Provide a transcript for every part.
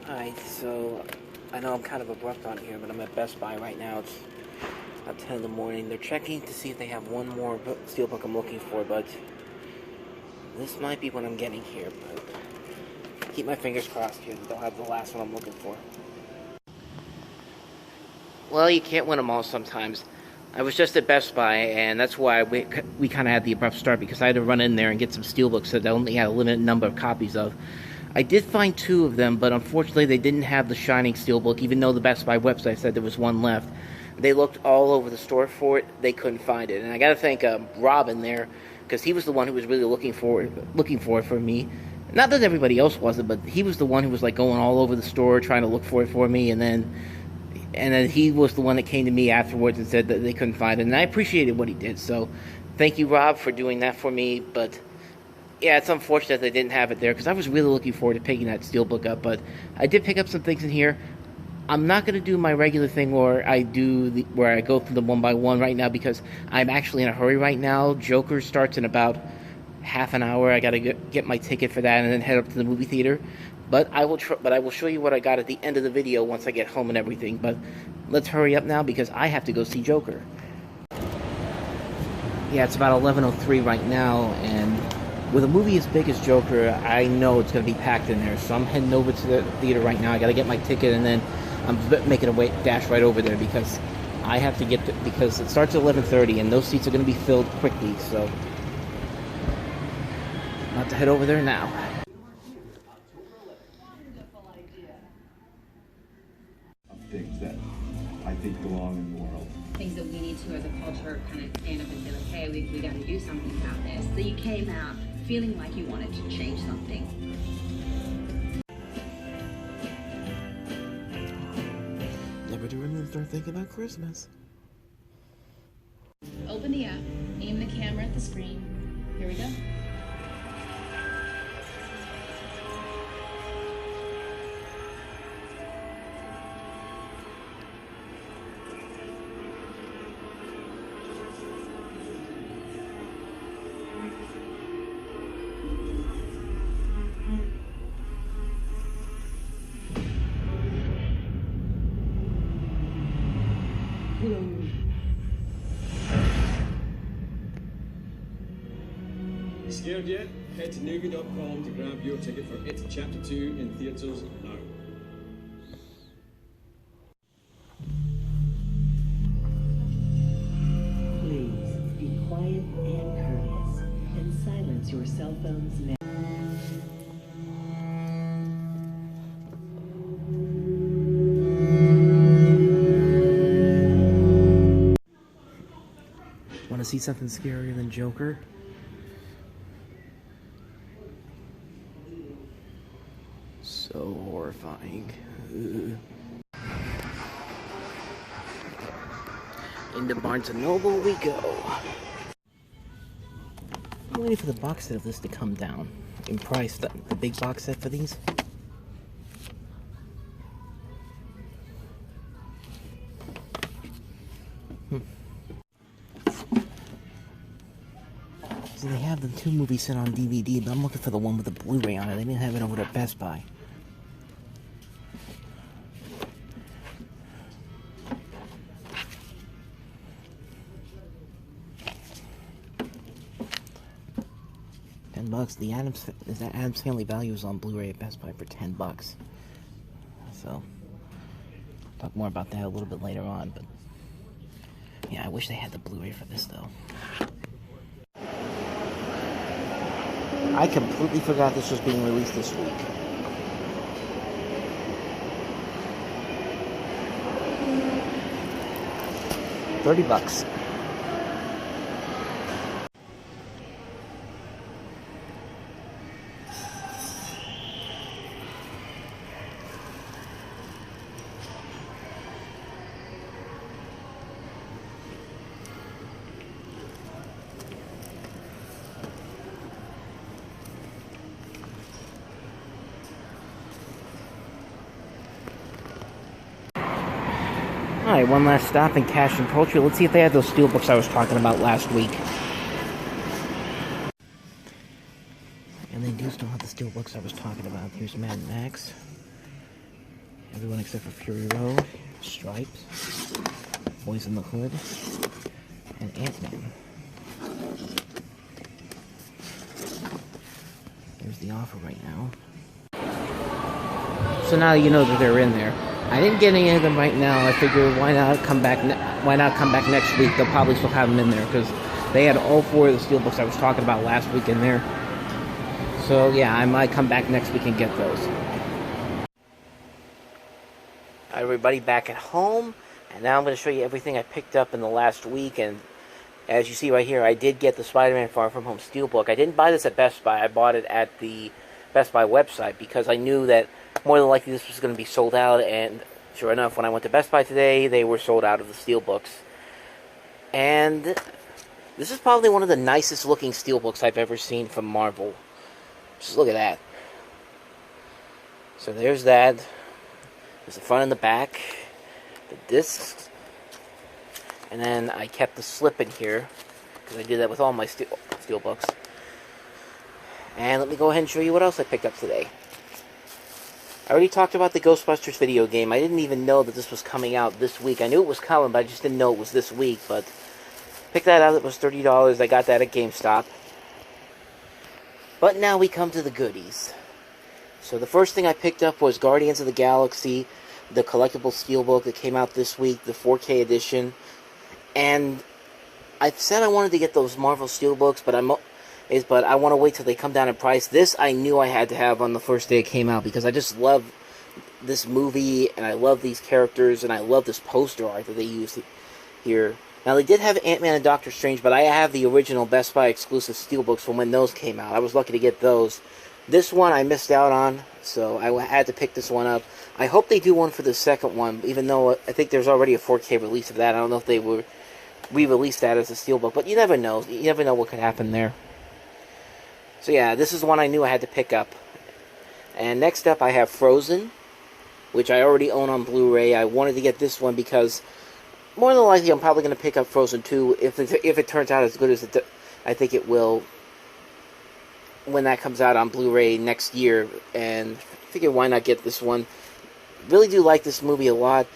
Alright, so I know I'm kind of abrupt on here, but I'm at Best Buy right now. It's about 10 in the morning. They're checking to see if they have one more steelbook I'm looking for, but this might be what I'm getting here, but keep my fingers crossed here that they'll have the last one I'm looking for. Well, you can't win them all sometimes. I was just at Best Buy, and that's why we kind of had the abrupt start, because I had to run in there and get some steelbooks that I only had a limited number of copies of. I did find 2 of them, but unfortunately they didn't have the Shining steelbook, even though the Best Buy website said there was one left. They looked all over the store for it. They couldn't find it. And I got to thank Robin there, because he was the one who was really looking for it for me. Not that everybody else wasn't, but he was the one who was like going all over the store trying to look for it for me, and then he was the one that came to me afterwards and said that they couldn't find it, and I appreciated what he did. So thank you, Rob, for doing that for me. But yeah, it's unfortunate they didn't have it there, because I was really looking forward to picking that steelbook up. But I did pick up some things in here. I'm not going to do my regular thing where I go through them one by one right now, because I'm actually in a hurry right now. Joker starts in about half an hour. I got to get my ticket for that and then head up to the movie theater. But I will show you what I got at the end of the video once I get home and everything. But let's hurry up now, because I have to go see Joker. Yeah, it's about 11:03 right now, and with a movie as big as Joker, I know it's going to be packed in there. So I'm heading over to the theater right now. I got to get my ticket, and then I'm making a dash right over there, because I have to because it starts at 11:30, and those seats are going to be filled quickly. So I'm about to head over there now. Things that I think belong in the world. Things that we need to, as a culture, kind of stand up and say, like, hey, we got to do something about this. So you came out feeling like you wanted to change something. Never do anything, start thinking about Christmas. Open the app, aim the camera at the screen. Here we go. You scared yet? Head to newbie.com to grab your ticket for It Chapter 2 in theaters now. Please be quiet and courteous, and silence your cell phones now. Want to see something scarier than Joker? So horrifying. Ugh. Into Barnes & Noble we go. I'm waiting for the box set of this to come down in price, the big box set for these. So they have the 2 movies set on DVD, but I'm looking for the one with the Blu-ray on it. They didn't have it over at Best Buy. $10. The Addams Family Value is on Blu-ray at Best Buy for $10. So talk more about that a little bit later on. But yeah, I wish they had the Blu-ray for this though. I completely forgot this was being released this week. $30. Alright, one last stop in Cash and Poultry. Let's see if they have those steelbooks I was talking about last week. And they do still have the steelbooks I was talking about. Here's Mad Max. Everyone except for Fury Road, Stripes, Boys in the Hood, and Ant-Man. There's the offer right now. So now you know that they're in there. I didn't get any of them right now. I figured why not come back next week. They'll probably still have them in there because they had all 4 of the steelbooks I was talking about last week in there. So yeah, I might come back next week and get those. Alright, everybody, back at home, and now I'm going to show you everything I picked up in the last week. And as you see right here, I did get the Spider-Man Far From Home steelbook. I didn't buy this at Best Buy. I bought it at the Best Buy website because I knew that more than likely this was going to be sold out, and sure enough, when I went to Best Buy today, they were sold out of the steelbooks. And this is probably one of the nicest looking steelbooks I've ever seen from Marvel. Just look at that. So there's that. There's the front and the back, the discs, and then I kept the slip in here because I do that with all my steelbooks. And let me go ahead and show you what else I picked up today. I already talked about the Ghostbusters video game. I didn't even know that this was coming out this week. I knew it was coming, but I just didn't know it was this week. But picked that out. It was $30. I got that at GameStop. But now we come to the goodies. So the first thing I picked up was Guardians of the Galaxy, the collectible steelbook that came out this week, the 4K edition. And I said I wanted to get those Marvel steelbooks, but I want to wait till they come down in price. This I knew I had to have on the first day it came out because I just love this movie, and I love these characters, and I love this poster art that they used here. Now, they did have Ant-Man and Doctor Strange, but I have the original Best Buy exclusive steelbooks from when those came out. I was lucky to get those. This one I missed out on, so I had to pick this one up. I hope they do one for the second one, even though I think there's already a 4K release of that. I don't know if they will re-release that as a steelbook, but you never know. You never know what could happen there. So yeah, this is the one I knew I had to pick up. And next up I have Frozen, which I already own on Blu-ray. I wanted to get this one because more than likely I'm probably going to pick up Frozen 2 if it turns out as good as I think it will when that comes out on Blu-ray next year. And I figured why not get this one. Really do like this movie a lot.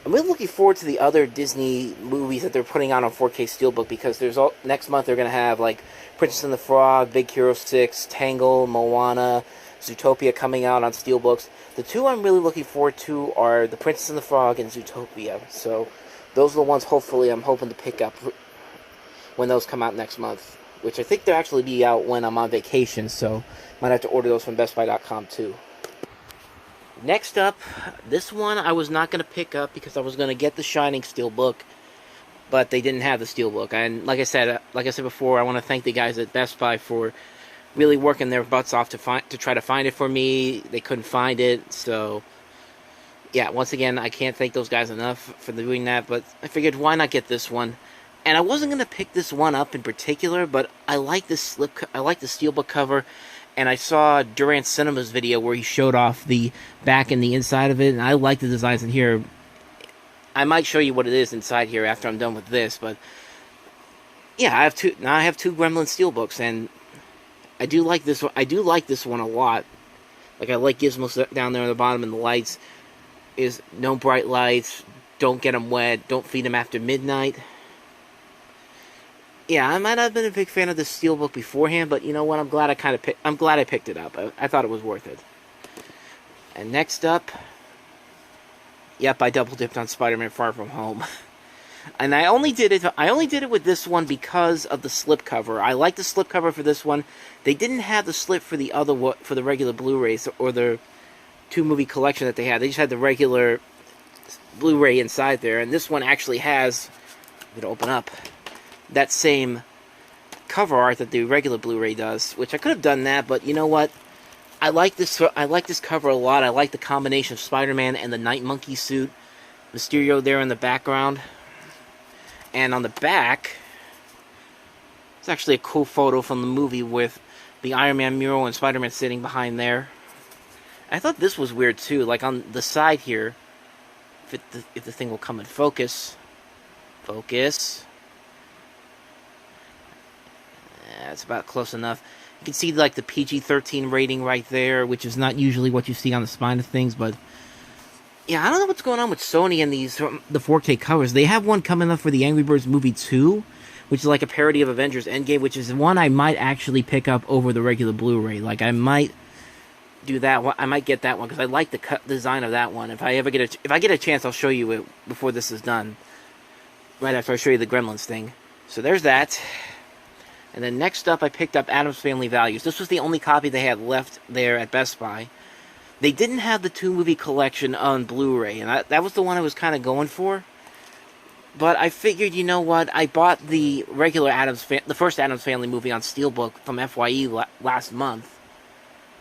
I'm really looking forward to the other Disney movies that they're putting out on 4K Steelbook because next month they're going to have like Princess and the Frog, Big Hero 6, Tangle, Moana, Zootopia coming out on Steelbooks. The 2 I'm really looking forward to are The Princess and the Frog and Zootopia. So those are the ones hopefully I'm hoping to pick up when those come out next month. Which I think they'll actually be out when I'm on vacation, so might have to order those from BestBuy.com too. Next up, this one I was not going to pick up because I was going to get the Shining Steelbook, but they didn't have the Steelbook. And like I said before, I want to thank the guys at Best Buy for really working their butts off to try to find it for me. They couldn't find it, so yeah, once again, I can't thank those guys enough for doing that, but I figured why not get this one. And I wasn't going to pick this one up in particular, but I like this I like the steelbook cover, and I saw Durant Cinema's video where he showed off the back and the inside of it, and I like the designs in here. I might show you what it is inside here after I'm done with this, but yeah, I have two Gremlin steelbooks, and I do like this one. I do like this one a lot. Like, I like Gizmo down there on the bottom, and the lights is no bright lights, don't get them wet, don't feed them after midnight. Yeah, I might not have been a big fan of the steelbook beforehand, but you know what? I'm glad I picked it up. I thought it was worth it. And next up, yep, I double dipped on Spider-Man Far From Home. And I only did it with this one because of the slipcover. I like the slipcover for this one. They didn't have the slip for the other for the regular Blu-rays or the 2-movie collection that they had. They just had the regular Blu-ray inside there, and this one actually has, I'm going to open up, that same cover art that the regular Blu-ray does, which I could have done that, but you know what? I like this cover a lot. I like the combination of Spider-Man and the Night Monkey suit. Mysterio there in the background. And on the back, it's actually a cool photo from the movie with the Iron Man mural and Spider-Man sitting behind there. I thought this was weird too, like on the side here, if the thing will come in focus. Focus. It's about close enough. You can see like the PG-13 rating right there, which is not usually what you see on the spine of things, but Yeah, I don't know what's going on with Sony and the 4K covers. They have one coming up for the Angry Birds Movie 2, which is like a parody of Avengers Endgame, which is one I might actually pick up over the regular Blu-ray. Like, I might do that one. I might get that one because I like the design of that one. If I get a chance, I'll show you it before this is done. Right after I show you the Gremlins thing. So there's that. And then next up, I picked up Addams Family Values. This was the only copy they had left there at Best Buy. They didn't have the 2-movie collection on Blu-ray, and that was the one I was kind of going for. But I figured, you know what? I bought the regular the first Addams Family movie on Steelbook from FYE last month.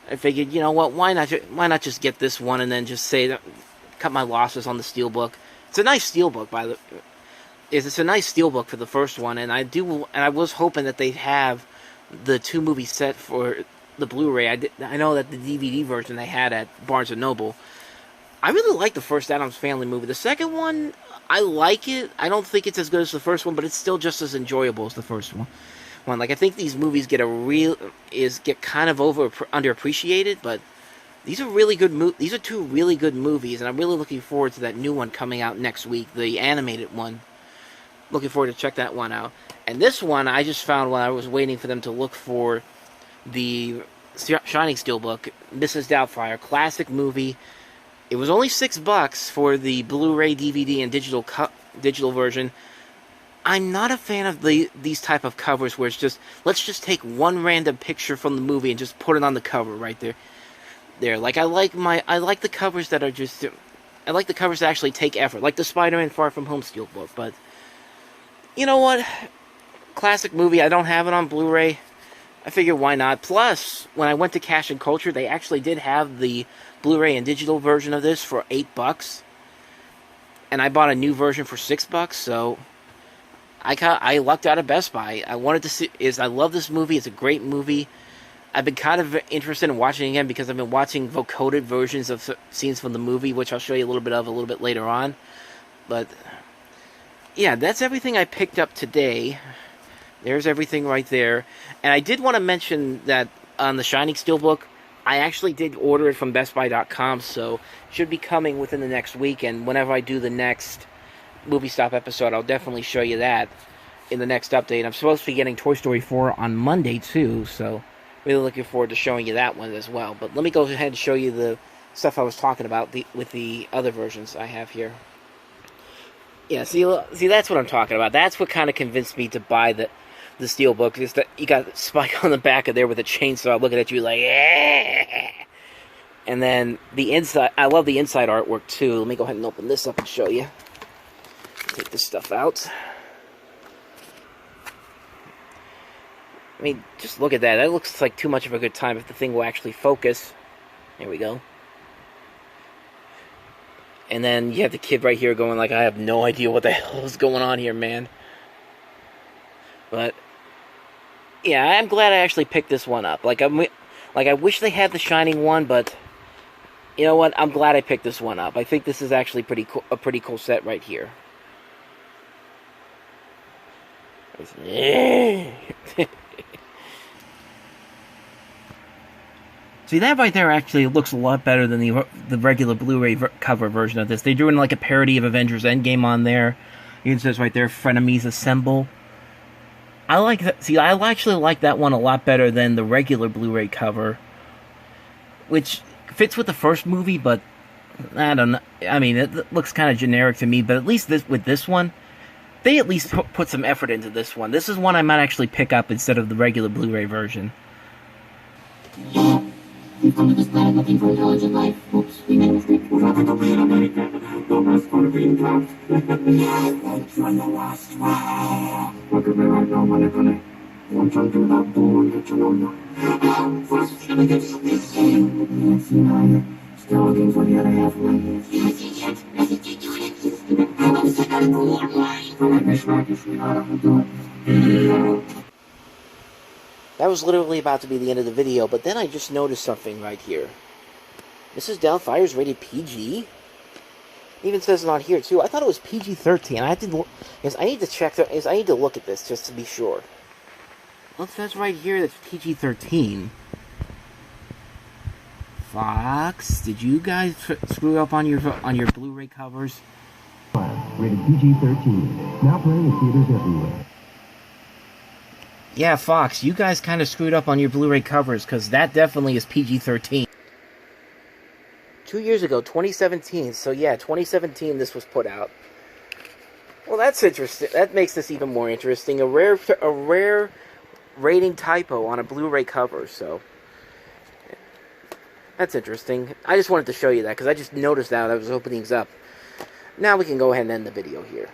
I figured, you know what? Why not just get this one and then just cut my losses on the Steelbook? It's a nice Steelbook, it's a nice steelbook for the first one, and I was hoping that they'd have the 2-movie set for the Blu-ray. I know that the DVD version they had at Barnes & Noble. I really like the first Addams Family movie. The second one, I like it. I don't think it's as good as the first one, but it's still just as enjoyable as the first one. Like, I think these movies get kind of underappreciated, but these are really good. These are 2 really good movies, and I'm really looking forward to that new one coming out next week, the animated one. Looking forward to check that one out. And this one I just found when I was waiting for them to look for the Shining Steelbook, Mrs. Doubtfire, classic movie. It was only $6 for the Blu-ray, DVD, and digital version. I'm not a fan of these type of covers where it's just, let's just take one random picture from the movie and just put it on the cover right there. Like, I like the covers that are just, I like the covers that actually take effort, like the Spider-Man Far From Home Steelbook, but you know what? Classic movie. I don't have it on Blu-ray. I figure why not. Plus, when I went to Cash and Culture, they actually did have the Blu-ray and digital version of this for $8. And I bought a new version for $6, so I lucked out at Best Buy. I wanted to see I love this movie. It's a great movie. I've been kind of interested in watching it again because I've been watching vocoded versions of scenes from the movie, which I'll show you a little bit later on. But yeah, that's everything I picked up today. There's everything right there. And I did want to mention that on the Shining Steelbook, I actually did order it from BestBuy.com, so it should be coming within the next week. And whenever I do the next Movie Stop episode, I'll definitely show you that in the next update. I'm supposed to be getting Toy Story 4 on Monday, too, so really looking forward to showing you that one as well. But let me go ahead and show you the stuff I was talking about with the other versions I have here. Yeah, see, that's what I'm talking about. That's what kind of convinced me to buy the Steelbook, is that you got Spike on the back of there with a chainsaw looking at you like, eh. And then the inside, I love the inside artwork too. Let me go ahead and open this up and show you. Take this stuff out. I mean, just look at that. That looks like too much of a good time if the thing will actually focus. There we go. And then you have the kid right here going like, I have no idea what the hell is going on here, man. But yeah, I'm glad I actually picked this one up. Like I wish they had the Shining one, but you know what? I'm glad I picked this one up. I think this is actually a pretty cool set right here. See, that right there actually looks a lot better than the regular Blu-ray cover version of this. They're doing like a parody of Avengers Endgame on there. It says right there, Frenemies Assemble. I like that. See, I actually like that one a lot better than the regular Blu-ray cover, which fits with the first movie, but I don't know. I mean, it looks kind of generic to me, but at least with this one, they at least put some effort into this one. This is one I might actually pick up instead of the regular Blu-ray version. We've come to this planet looking for intelligent life. Oops, we made a mistake. We're not going to be in America. No one's going to be in clouds. Thanks for the last one. Look at me right now, what I'm going to... Once I do that, boy, get to know you. First, we're going to get this thing. Yes, you know, still looking for the other half of my years. Yes, yes, yes, yes, yes. How about the second one? I like my smacky, sweetheart. I'm doing it. That was literally about to be the end of the video, but then I just noticed something right here. Mrs. Doubtfire's rated PG? It even says it on here, too. I thought it was PG-13. I need to check. I need to look at this just to be sure. Well, it says right here that's PG-13. Fox, did you guys screw up on your Blu-ray covers? Rated PG-13. Now playing in theaters everywhere. Yeah, Fox, you guys kind of screwed up on your Blu-ray covers, because that definitely is PG-13. 2 years ago, 2017, so yeah, 2017 this was put out. Well, that's interesting. That makes this even more interesting. A rare rating typo on a Blu-ray cover, so that's interesting. I just wanted to show you that, because I just noticed that I was opening things up. Now we can go ahead and end the video here.